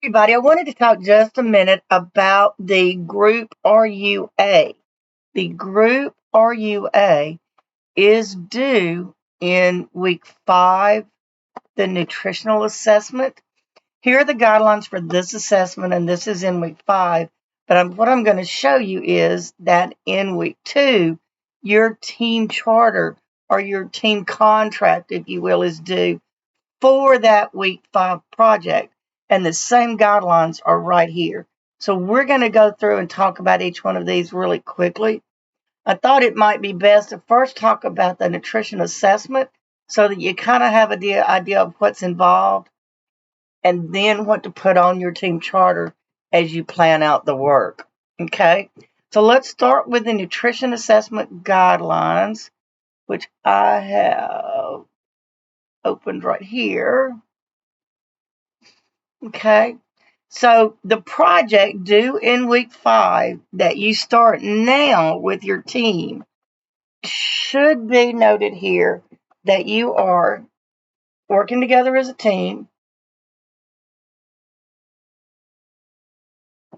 Everybody, I wanted to talk just a minute about the group RUA. The group RUA is due in week 5, the nutritional assessment. Here are the guidelines for this assessment, and this is in week 5. But what I'm going to show you is that in week 2, your team charter or your team contract, if you will, is due for that week 5 project. And the same guidelines are right here. So we're going to go through and talk about each one of these really quickly. I thought it might be best to first talk about the nutrition assessment so that you kind of have an idea of what's involved and then what to put on your team charter as you plan out the work. Okay, so let's start with the nutrition assessment guidelines, which I have opened right here. Okay, so the project due in week 5 that you start now with your team should be noted here that you are working together as a team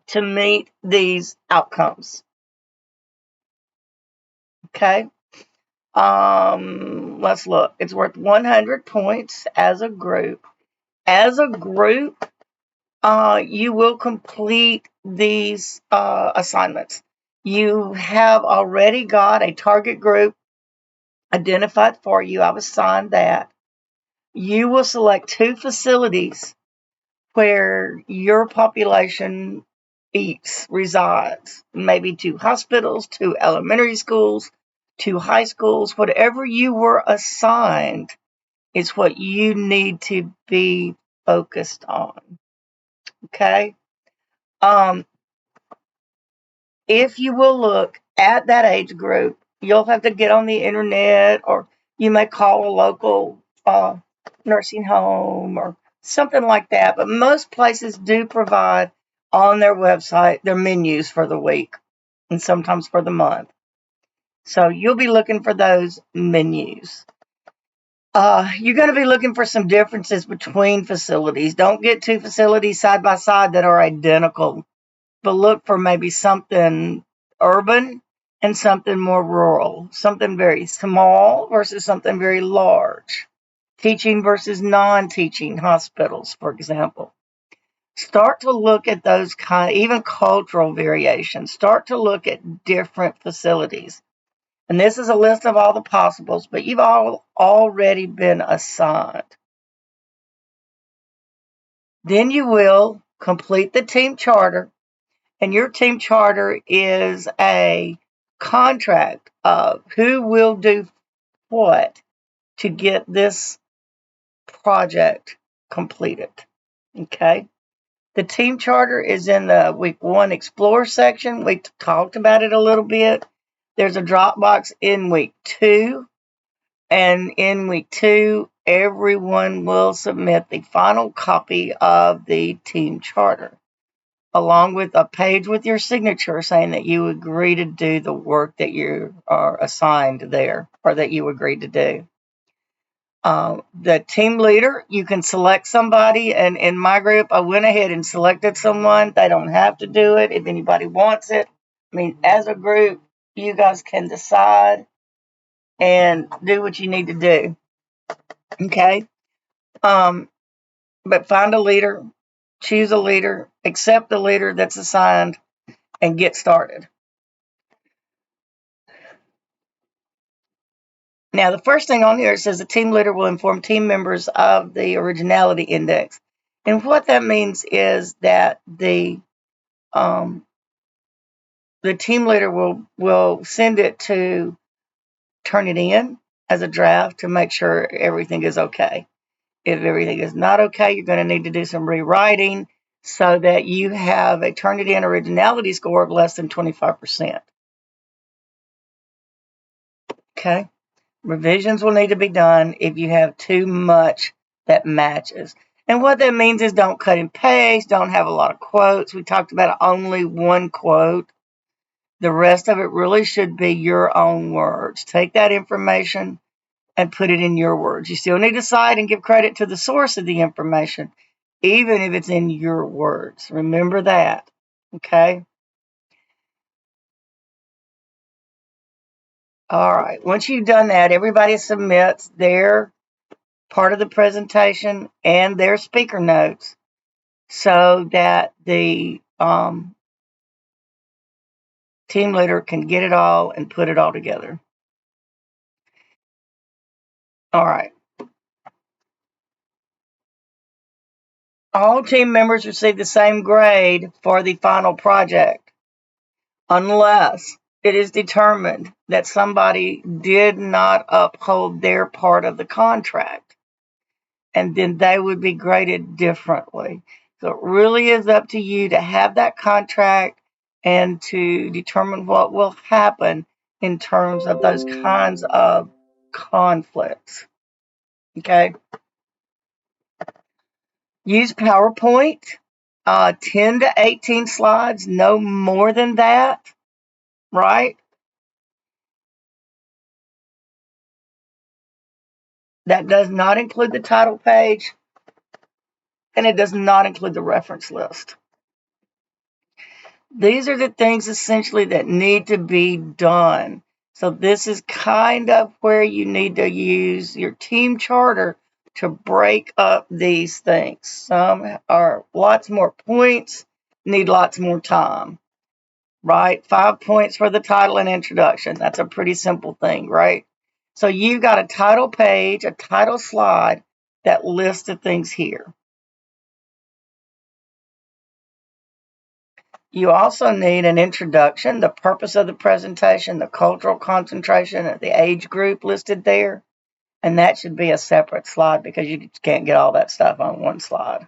to meet these outcomes. Okay, let's look. It's worth 100 points as a group. As a group, you will complete these assignments. You have already got a target group identified for you. I've assigned that. You will select 2 facilities where your population eats, resides. Maybe 2 hospitals, 2 elementary schools, 2 high schools. Whatever you were assigned is what you need to be focused on. Okay? If you will look at that age group, you'll have to get on the internet, or you may call a local nursing home or something like that. But most places do provide on their website their menus for the week and sometimes for the month. So you'll be looking for those menus. You're going to be looking for some differences between facilities. Don't get 2 facilities side by side that are identical, but look for maybe something urban and something more rural, something very small versus something very large, teaching versus non-teaching hospitals, for example. Start to look at those even cultural variations. Start to look at different facilities. And this is a list of all the possibles, but you've all already been assigned. Then you will complete the team charter, and your team charter is a contract of who will do what to get this project completed. Okay? The team charter is in the week 1 explore section. We talked about it a little bit. There's a Dropbox in week 2. And in week 2, everyone will submit the final copy of the team charter, along with a page with your signature saying that you agree to do the work that you are assigned there, or that you agreed to do. The team leader, you can select somebody, and in my group, I went ahead and selected someone. They don't have to do it if anybody wants it. I mean, as a group, you guys can decide and do what you need to do. Okay? But find a leader, choose a leader, accept the leader that's assigned, and get started. Now, the first thing on here says the team leader will inform team members of the originality index. And what that means is that the team leader will send it to turn it in as a draft to make sure everything is okay. If everything is not okay, you're going to need to do some rewriting so that you have a turn it in originality score of less than 25%. Okay? Revisions will need to be done if you have too much that matches. And what that means is don't cut and paste, don't have a lot of quotes. We talked about only 1 quote. The rest of it really should be your own words. Take that information and put it in your words. You still need to cite and give credit to the source of the information. even if it's in your words. Remember that, okay? All right. Once you've done that, everybody submits their part of the presentation and their speaker notes so that the team leader can get it all and put it all together. All right. All team members receive the same grade for the final project unless it is determined that somebody did not uphold their part of the contract, and then they would be graded differently. So it really is up to you to have that contract and to determine what will happen in terms of those kinds of conflicts. Okay? Use PowerPoint, 10 to 18 slides, no more than that, right? That does not include the title page, and it does not include the reference list. These are the things essentially that need to be done. So this is kind of where you need to use your team charter to break up these things. Some are lots more points, need lots more time, right? 5 points for the title and introduction. That's a pretty simple thing, right? So you've got a title page, a title slide that lists the things here. You also need an introduction, the purpose of the presentation, the cultural concentration, the age group listed there, and that should be a separate slide because you can't get all that stuff on one slide.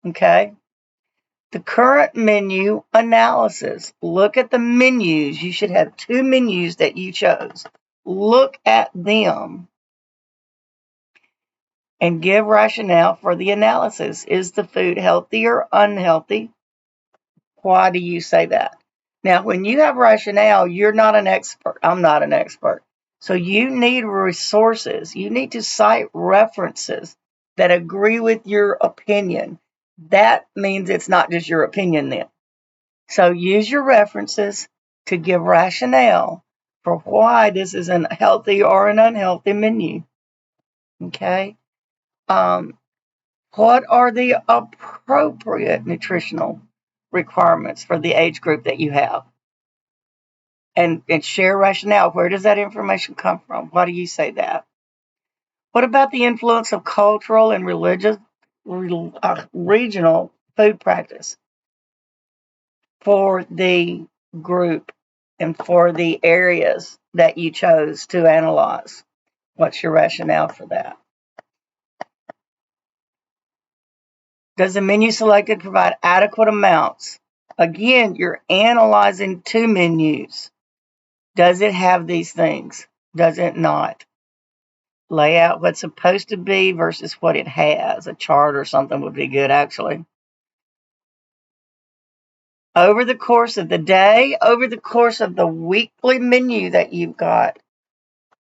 Okay? The current menu analysis. Look at the menus. You should have 2 menus that you chose. Look at them and give rationale for the analysis. Is the food healthy or unhealthy? Why do you say that? Now, when you have rationale, you're not an expert. I'm not an expert. So you need resources. You need to cite references that agree with your opinion. That means it's not just your opinion then. So use your references to give rationale for why this is a healthy or an unhealthy menu. Okay? What are the appropriate nutritional requirements for the age group that you have? And share rationale. Where does that information come from? Why do you say that? What about the influence of cultural and religious, regional food practice for the group and for the areas that you chose to analyze? What's your rationale for that? Does the menu selected provide adequate amounts? Again, you're analyzing 2 menus. Does it have these things? Does it not? Lay out what's supposed to be versus what it has. A chart or something would be good, actually. Over the course of the day, over the course of the weekly menu that you've got,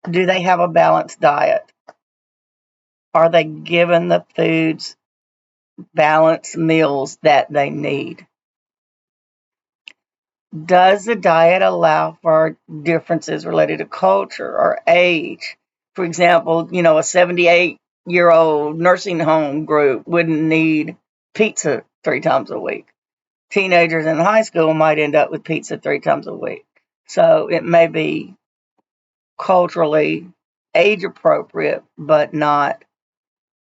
do they have a balanced diet? Are they given the foods, balanced meals that they need? Does the diet allow for differences related to culture or age? For example, a 78-year-old nursing home group wouldn't need pizza 3 times a week. Teenagers in high school might end up with pizza 3 times a week. So it may be culturally age appropriate, but not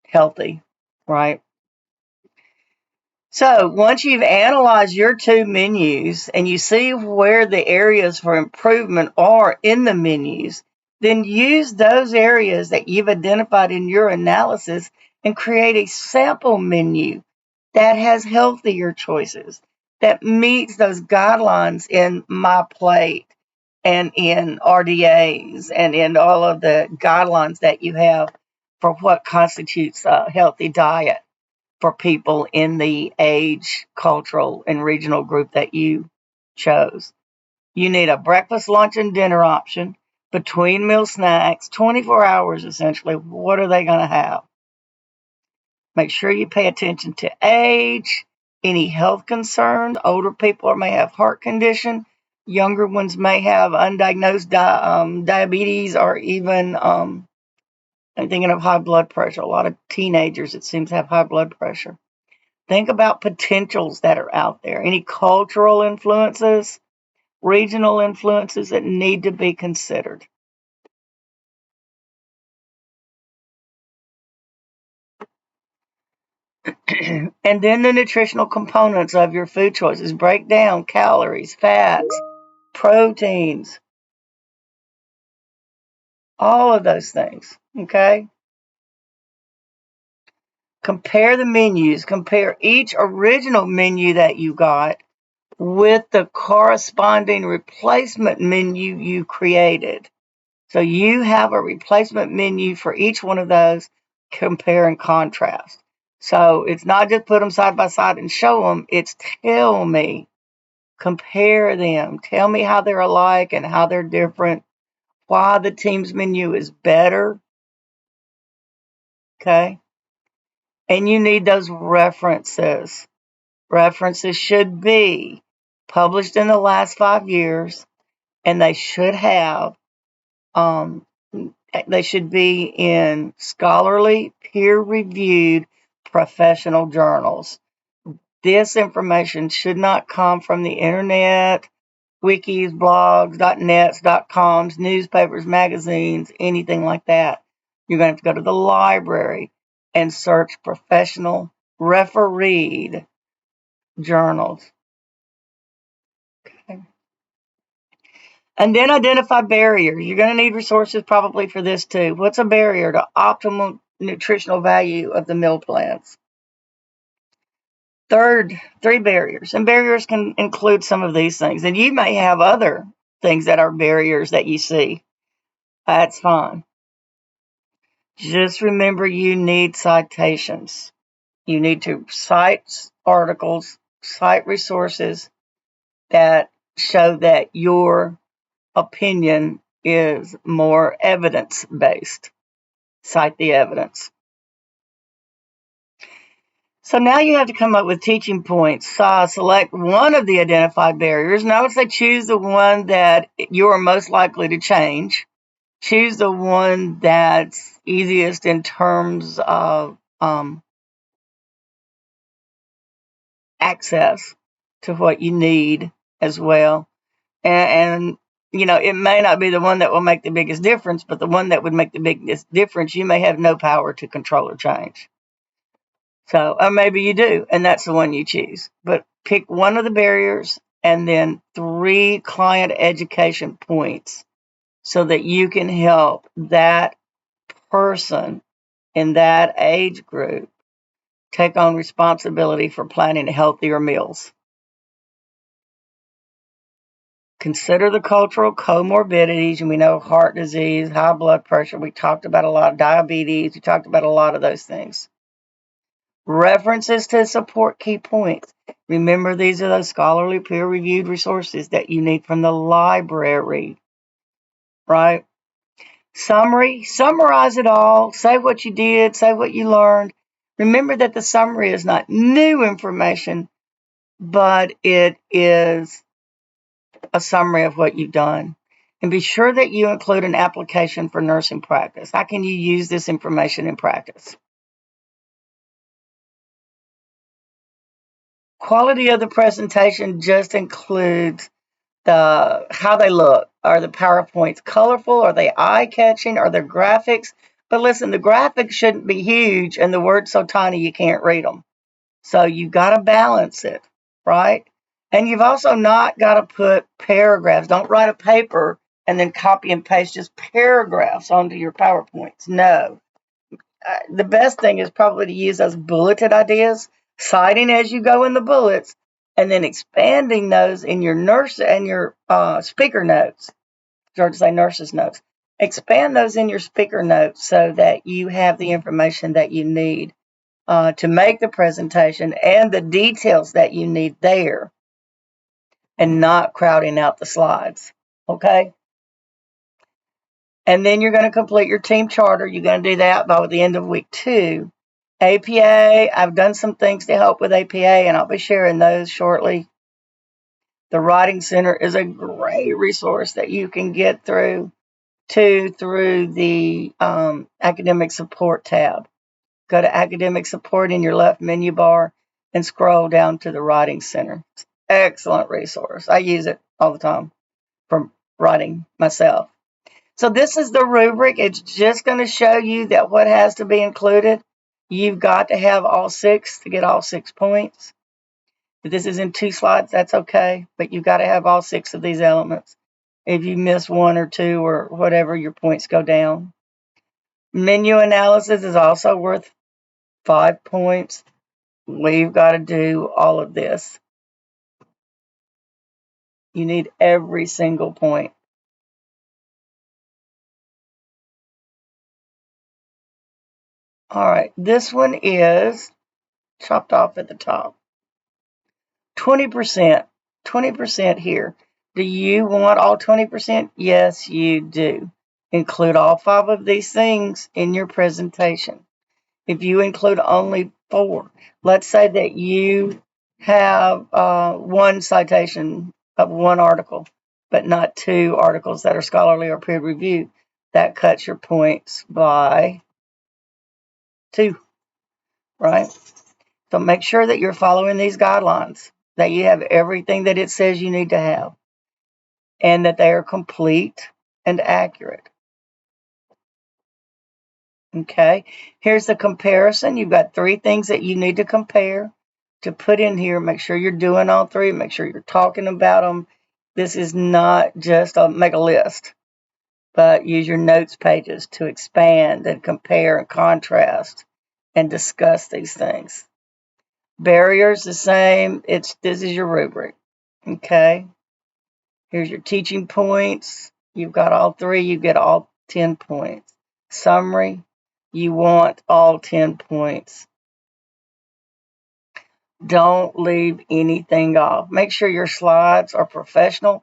healthy, right? So once you've analyzed your 2 menus and you see where the areas for improvement are in the menus, then use those areas that you've identified in your analysis and create a sample menu that has healthier choices, that meets those guidelines in My Plate and in RDAs and in all of the guidelines that you have for what constitutes a healthy diet for people in the age, cultural, and regional group that you chose. You need a breakfast, lunch, and dinner option, between meal snacks, 24 hours essentially. What are they going to have? Make sure you pay attention to age, any health concerns. Older people may have heart condition. Younger ones may have undiagnosed diabetes, or even I'm thinking of high blood pressure. A lot of teenagers, it seems, have high blood pressure. Think about potentials that are out there. Any cultural influences, regional influences that need to be considered. And then the nutritional components of your food choices. Break down calories, fats, proteins, all of those things. Okay? Compare the menus. Compare each original menu that you got with the corresponding replacement menu you created. So you have a replacement menu for each one of those. Compare and contrast. So it's not just put them side by side and show them, it's tell me, compare them, tell me how they're alike and how they're different, why the team's menu is better. Okay? And you need those references. References should be published in the last 5 years, and they should have they should be in scholarly, peer-reviewed professional journals. This information should not come from the internet, wikis, blogs, .nets, .coms, newspapers, magazines, anything like that. You're going to have to go to the library and search professional, refereed journals. Okay. And then identify barriers. You're going to need resources probably for this too. What's a barrier to optimal nutritional value of the meal plans? Three barriers. And barriers can include some of these things. And you may have other things that are barriers that you see. That's fine. Just remember you need citations. You need to cite articles, cite resources that show that your opinion is more evidence-based. Cite the evidence. So now you have to come up with teaching points. Select one of the identified barriers. And I would say choose the one that you are most likely to change. Choose the one that's easiest in terms of access to what you need as well. And you know, it may not be the one that will make the biggest difference, but the one that would make the biggest difference, you may have no power to control or change. So, or maybe you do, and that's the one you choose. But pick one of the barriers and then 3 client education points so that you can help that person in that age group take on responsibility for planning healthier meals. Consider the cultural comorbidities, and we know heart disease, high blood pressure. We talked about a lot of diabetes. We talked about a lot of those things. References to support key points. Remember, these are those scholarly peer-reviewed resources that you need from the library, right? Summary, summarize it all. Say what you did, say what you learned. Remember that the summary is not new information, but it is a summary of what you've done. And be sure that you include an application for nursing practice. How can you use this information in practice? Quality of the presentation just includes how they look. Are the PowerPoints colorful? Are they eye-catching? Are there graphics? But listen, the graphics shouldn't be huge and the words so tiny you can't read them. So you've got to balance it, right? And you've also not got to put paragraphs. Don't write a paper and then copy and paste just paragraphs onto your PowerPoints. No. The best thing is probably to use those bulleted ideas, citing as you go in the bullets, and then expanding those in your nurse and your speaker notes. George say nurse's notes. Expand those in your speaker notes so that you have the information that you need to make the presentation and the details that you need there, and not crowding out the slides. Okay? And then you're going to complete your team charter. You're going to do that by the end of week 2. APA, I've done some things to help with APA, and I'll be sharing those shortly. The Writing Center is a great resource that you can get through the Academic Support tab. Go to Academic Support in your left menu bar and scroll down to the Writing Center. It's an excellent resource. I use it all the time for writing myself. So this is the rubric. It's just going to show you that what has to be included. You've got to have all 6 to get all 6 points. If this is in 2 slides, that's okay, but you've got to have all 6 of these elements. If you miss 1 or 2 or whatever, your points go down. Menu analysis is also worth 5 points. We've got to do all of this. You need every single point. All right, this one is chopped off at the top. 20%. 20% here. Do you want all 20%? Yes, you do. Include all 5 of these things in your presentation. If you include only 4, let's say that you have 1 citation of 1 article, but not 2 articles that are scholarly or peer reviewed, that cuts your points by 2, right? So make sure that you're following these guidelines, that you have everything that it says you need to have, and that they are complete and accurate. Okay, here's the comparison. You've got 3 things that you need to compare to put in here. Make sure you're doing all 3. Make sure you're talking about them. This is not just make a list, but use your notes pages to expand and compare and contrast and discuss these things. Barriers, the same. This is your rubric. Okay, here's your teaching points. You've got all 3. You get all 10 points. Summary, you want all 10 points. Don't leave anything off. Make sure your slides are professional.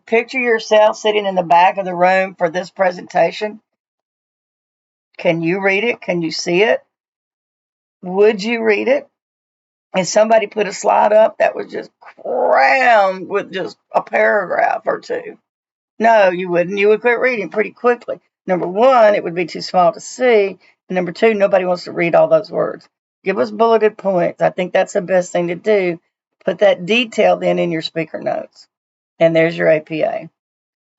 Picture yourself sitting in the back of the room for this presentation. Can you read it? Can you see it? Would you read it? And somebody put a slide up that was just crammed with just a paragraph or 2. No, you wouldn't. You would quit reading pretty quickly. Number 1, it would be too small to see. And number 2, nobody wants to read all those words. Give us bulleted points. I think that's the best thing to do. Put that detail then in your speaker notes. And there's your APA,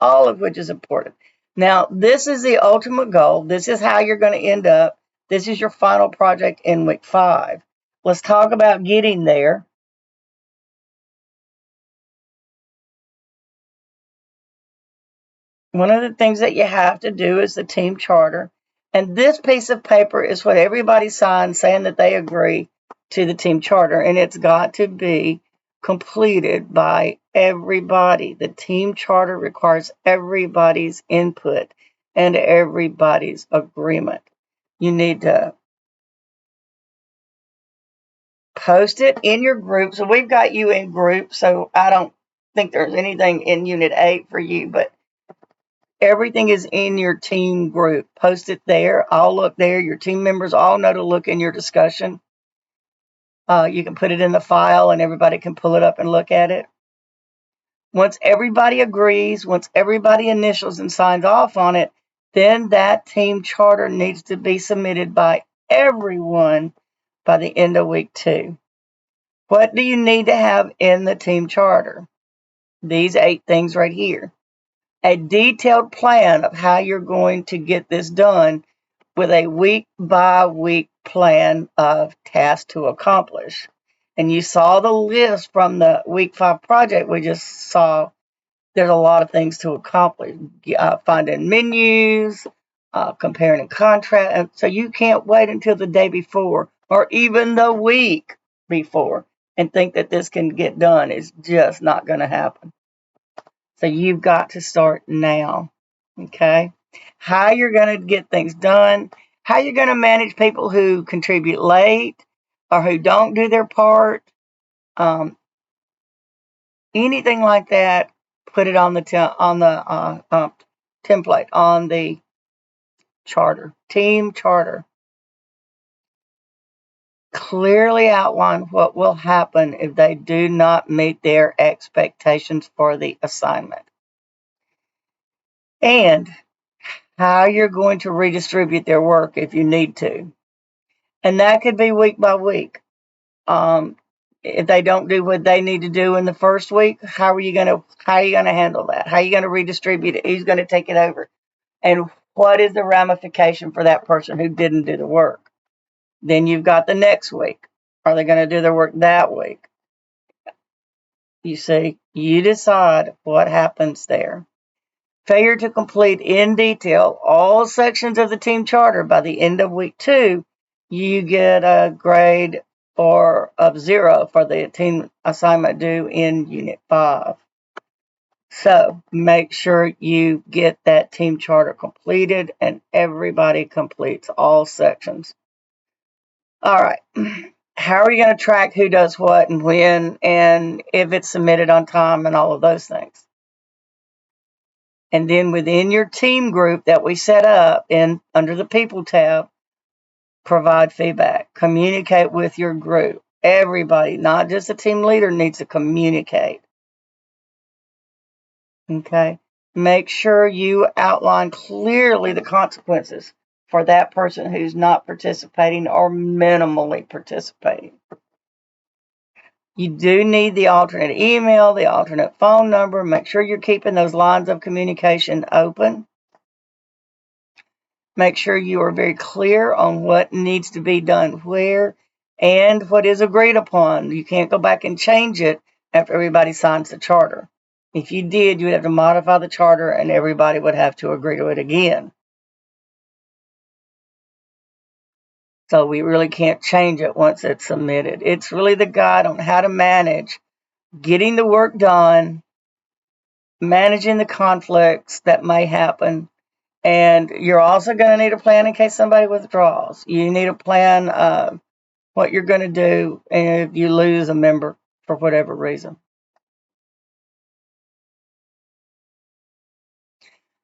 all of which is important. Now, this is the ultimate goal. This is how you're going to end up. This is your final project in week 5. Let's talk about getting there. One of the things that you have to do is the team charter. And this piece of paper is what everybody signs saying that they agree to the team charter. And it's got to be completed by everybody. The team charter requires everybody's input and everybody's agreement. You need to post it in your group. So we've got you in group. So I don't think there's anything in Unit 8 for you, but everything is in your team group. Post it there. I'll look there. Your team members all know to look in your discussion. You can put it in the file and everybody can pull it up and look at it. Once everybody agrees, once everybody initials and signs off on it, then that team charter needs to be submitted by everyone by the end of week 2. What do you need to have in the team charter? These 8 things right here. A detailed plan of how you're going to get this done with a week-by-week plan of tasks to accomplish. And you saw the list from the week 5 project we just saw. There's a lot of things to accomplish. Finding menus, comparing and contrast. So you can't wait until the day before or even the week before and think that this can get done. It's just not going to happen. So you've got to start now, okay? How you're going to get things done, how you're going to manage people who contribute late or who don't do their part, anything like that, put it on the template, on the charter, team charter. Clearly outline what will happen if they do not meet their expectations for the assignment, and how you're going to redistribute their work if you need to. And that could be week by week. If they don't do what they need to do in the first week, how are you going to handle that? How are you going to redistribute it? Who's going to take it over? And what is the ramification for that person who didn't do the work? Then you've got the next week. Are they going to do their work that week? You see, you decide what happens there. Failure to complete in detail all sections of the team charter by the end of week 2, you get a grade of 0 for the team assignment due in Unit 5. So make sure you get that team charter completed and everybody completes all sections. All right. How are you going to track who does what and when, and if it's submitted on time and all of those things? And then within your team group that we set up under the People tab, provide feedback. Communicate with your group. Everybody, not just the team leader, needs to communicate. Okay? Make sure you outline clearly the consequences for that person who's not participating or minimally participating. You do need the alternate email, the alternate phone number. Make sure you're keeping those lines of communication open. Make sure you are very clear on what needs to be done where and what is agreed upon. You can't go back and change it after everybody signs the charter. If you did, you would have to modify the charter and everybody would have to agree to it again. So we really can't change it once it's submitted. It's really the guide on how to manage getting the work done, managing the conflicts that may happen, and you're also going to need a plan in case somebody withdraws. You need a plan what you're going to do if you lose a member for whatever reason.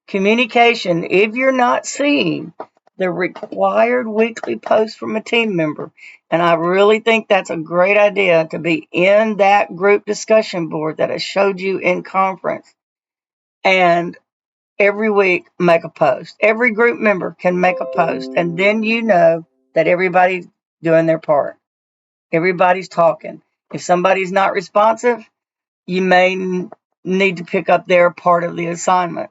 Communication. If you're not seeing the required weekly post from a team member, and I really think that's a great idea to be in that group discussion board that I showed you in conference, and every week make a post. Every group member can make a post, and then you know that everybody's doing their part. Everybody's talking. If somebody's not responsive, you may need to pick up their part of the assignment.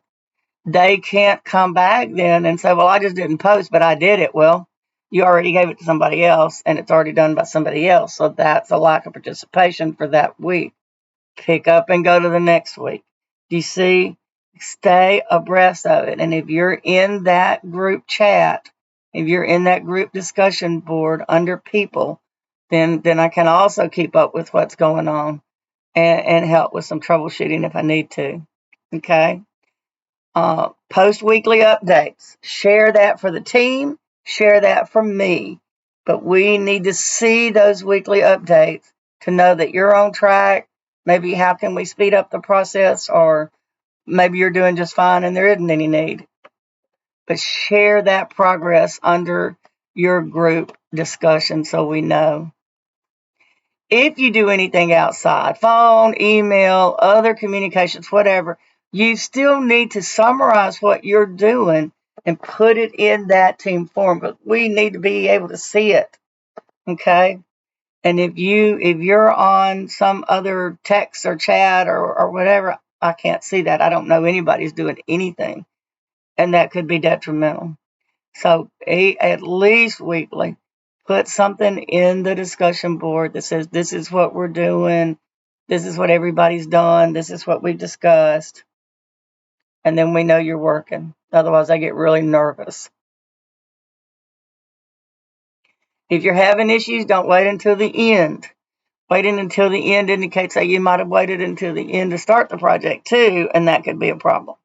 They can't come back then and say, well, I just didn't post, but I did it. Well, you already gave it to somebody else, and it's already done by somebody else. So that's a lack of participation for that week. Pick up and go to the next week. You see, stay abreast of it. And if you're in that group chat, if you're in that group discussion board under people, then I can also keep up with what's going on and help with some troubleshooting if I need to. Okay. Post weekly updates. Share that for the team. Share that for me. But we need to see those weekly updates to know that you're on track. Maybe how can we speed up the process, or maybe you're doing just fine and there isn't any need. But share that progress under your group discussion so we know. If you do anything outside, phone, email, other communications, whatever, you still need to summarize what you're doing and put it in that team form. But we need to be able to see it. Okay? And if you're on some other text or chat or whatever, I can't see that. I don't know anybody's doing anything. And that could be detrimental. So at least weekly, put something in the discussion board that says, this is what we're doing. This is what everybody's done. This is what we've discussed. And then we know you're working. Otherwise, I get really nervous. If you're having issues, don't wait until the end. Waiting until the end indicates that you might have waited until the end to start the project too, and that could be a problem.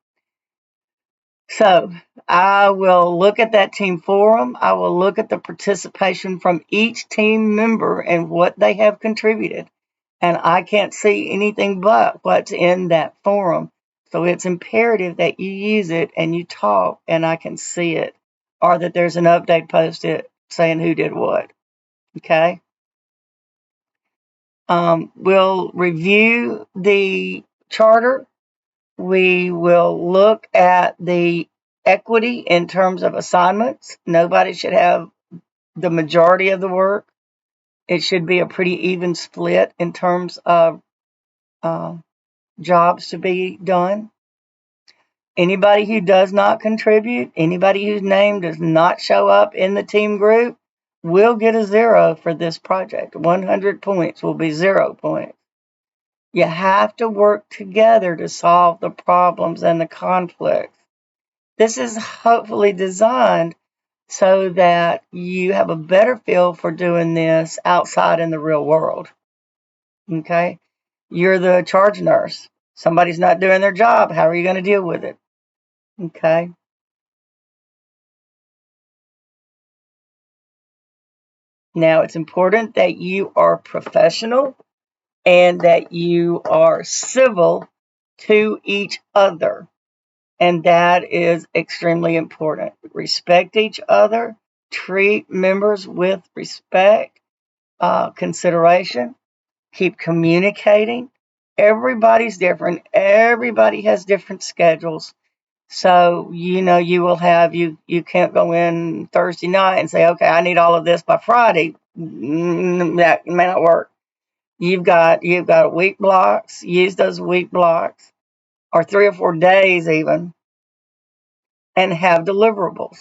So I will look at that team forum. I will look at the participation from each team member and what they have contributed. And I can't see anything but what's in that forum. So it's imperative that you use it and you talk and I can see it, or that there's an update posted saying who did what. Okay. We'll review the charter. We will look at the equity in terms of assignments. Nobody should have the majority of the work. It should be a pretty even split in terms of jobs to be done. Anybody who does not contribute, anybody whose name does not show up in the team group, will get a 0 for this project. 100 points will be 0 points. You have to work together to solve the problems and the conflicts. This is hopefully designed so that you have a better feel for doing this outside in the real world. Okay? You're the charge nurse. Somebody's not doing their job. How are you going to deal with it? Okay? Now, it's important that you are professional and that you are civil to each other. And that is extremely important. Respect each other, treat members with respect, consideration, keep communicating. Everybody's different. Everybody has different schedules. So, you will have, you can't go in Thursday night and say, okay, I need all of this by Friday. That may not work. You've got week blocks. Use those week blocks, or 3 or 4 days even, and have deliverables,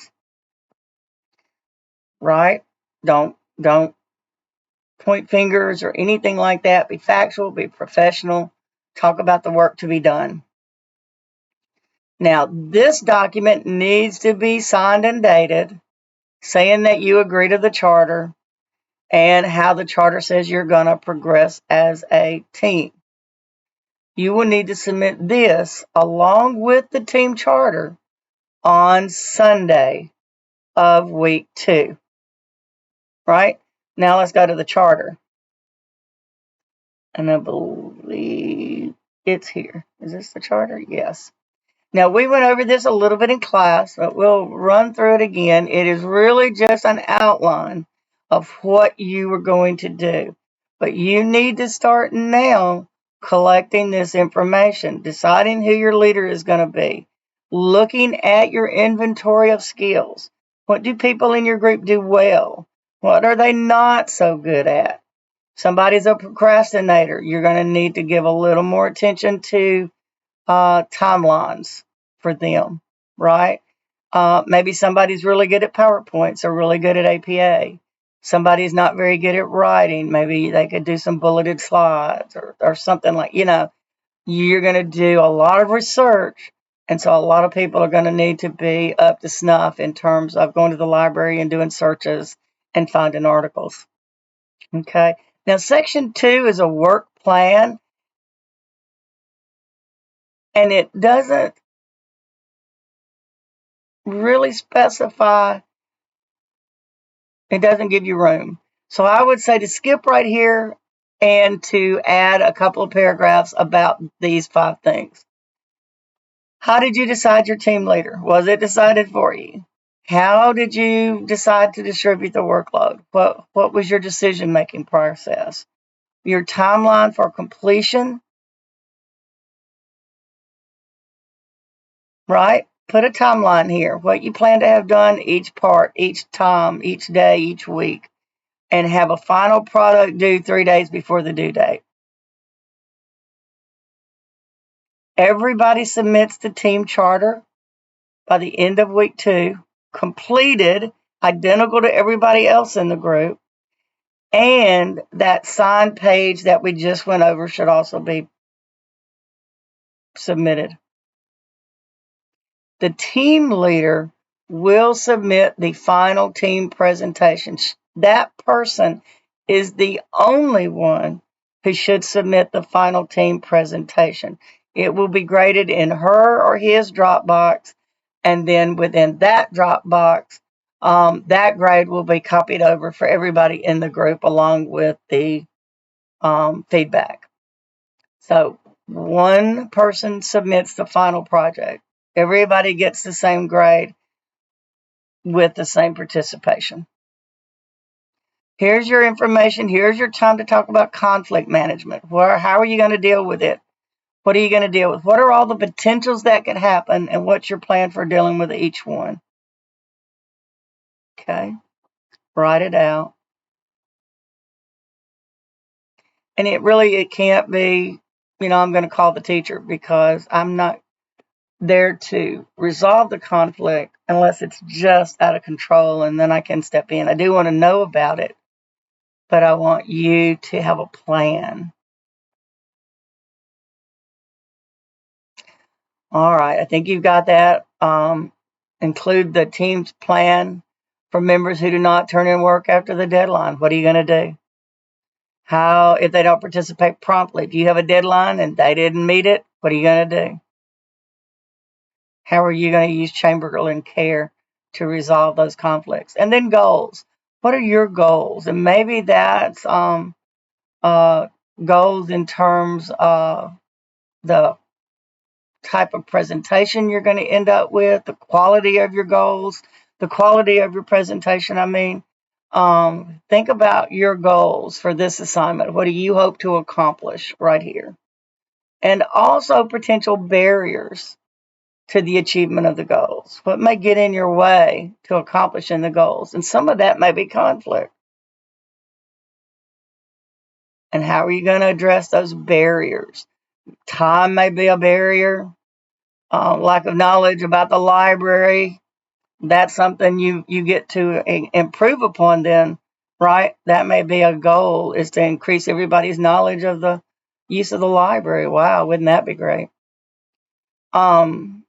right? Don't point fingers or anything like that. Be factual, be professional, talk about the work to be done. Now, this document needs to be signed and dated, saying that you agree to the charter and how the charter says you're going to progress as a team. You will need to submit this along with the team charter on Sunday of week 2. Right? Now let's go to the charter. And I believe it's here. Is this the charter? Yes. Now, we went over this a little bit in class, but we'll run through it again. It is really just an outline of what you are going to do. But you need to start now collecting this information, deciding who your leader is going to be, looking at your inventory of skills. What do people in your group do well? What are they not so good at? Somebody's a procrastinator. You're going to need to give a little more attention to timelines for them, right? Maybe somebody's really good at PowerPoints or really good at APA. Somebody's not very good at writing. Maybe they could do some bulleted slides or something like, you're going to do a lot of research. And so a lot of people are going to need to be up to snuff in terms of going to the library and doing searches and finding articles. Okay. Now, section 2 is a work plan, and it doesn't really specify, it doesn't give you room. So I would say to skip right here and to add a couple of paragraphs about these 5 things. How did you decide your team leader? Was it decided for you? How did you decide to distribute the workload? What was your decision-making process? Your timeline for completion, right? Put a timeline here. What you plan to have done each part, each time, each day, each week, and have a final product due 3 days before the due date. Everybody submits the team charter by the end of week 2, completed, identical to everybody else in the group, and that signed page that we just went over should also be submitted. The team leader will submit the final team presentation. That person is the only one who should submit the final team presentation. It will be graded in her or his Dropbox, and then within that Dropbox, that grade will be copied over for everybody in the group along with the feedback. So one person submits the final project. Everybody gets the same grade with the same participation. Here's your information. Here's your time to talk about conflict management. How are you going to deal with it? What are you going to deal with? What are all the potentials that could happen, and what's your plan for dealing with each one? Okay, write it out. And it can't be, I'm going to call the teacher, because I'm not there to resolve the conflict unless it's just out of control, and then I can step in. I do want to know about it, but I want you to have a plan. All right, I think you've got that. Include the team's plan for members who do not turn in work after the deadline. What are you going to do? How, if they don't participate promptly, if you have a deadline and they didn't meet it, what are you going to do? How are you going to use Chamberlain care to resolve those conflicts? And then goals. What are your goals? And maybe that's goals in terms of the type of presentation you're going to end up with, the quality of your goals, the quality of your presentation. Think about your goals for this assignment. What do you hope to accomplish right here? And also potential barriers to the achievement of the goals. What may get in your way to accomplishing the goals? And some of that may be conflict. And how are you going to address those barriers? Time may be a barrier. Lack of knowledge about the library, that's something you get to improve upon then, right? That may be a goal, is to increase everybody's knowledge of the use of the library. Wow, wouldn't that be great? The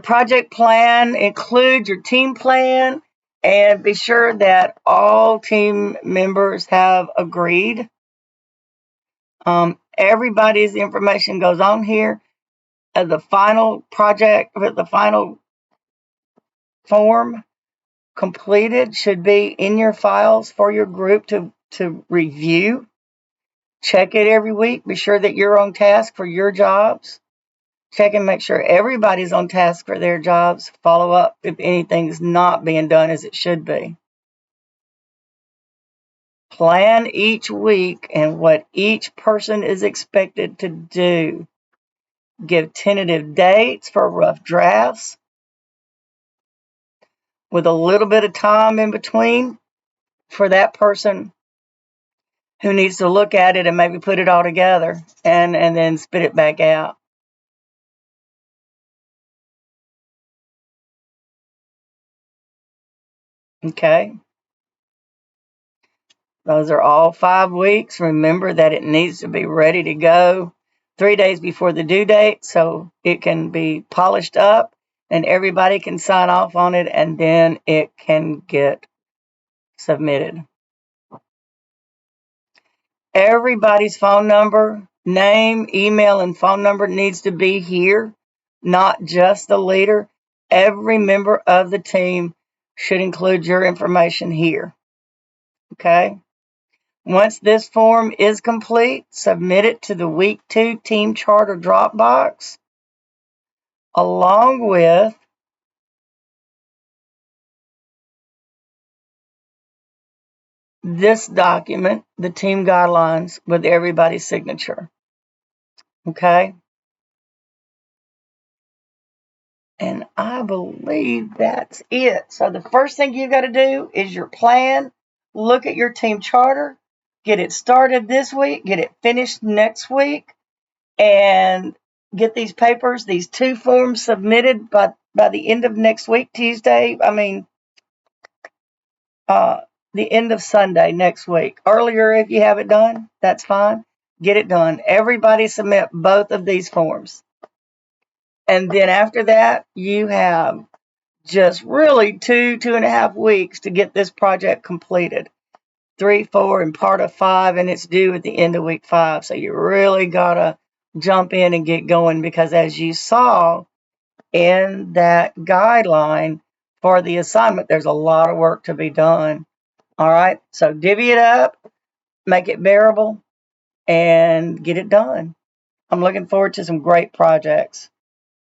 project plan includes your team plan, and be sure that all team members have agreed. Everybody's information goes on here. The final project, the final form completed should be in your files for your group to review. Check it every week. Be sure that you're on task for your jobs. Check and make sure everybody's on task for their jobs. Follow up if anything's not being done as it should be. Plan each week and what each person is expected to do. Give tentative dates for rough drafts with a little bit of time in between for that person who needs to look at it and maybe put it all together and then spit it back out. Okay. Those are all 5 weeks. Remember that it needs to be ready to go 3 days before the due date so it can be polished up and everybody can sign off on it, and then it can get submitted. Everybody's phone number, name, email, and phone number needs to be here, not just the leader. Every member of the team should include your information here. Okay? Once this form is complete, submit it to the Week 2 Team Charter Dropbox, along with this document, the team guidelines, with everybody's signature. Okay? And I believe that's it. So the first thing you got to do is your plan. Look at your team charter. Get it started this week. Get it finished next week. And get these papers, these 2 forms submitted by the end of next week, Tuesday. The end of Sunday next week. Earlier, if you have it done, that's fine. Get it done. Everybody submit both of these forms. And then after that, you have just really 2.5 weeks to get this project completed. 3, 4, and part of 5, and it's due at the end of week 5. So you really gotta jump in and get going, because as you saw in that guideline for the assignment, there's a lot of work to be done. All right, so divvy it up, make it bearable, and get it done. I'm looking forward to some great projects.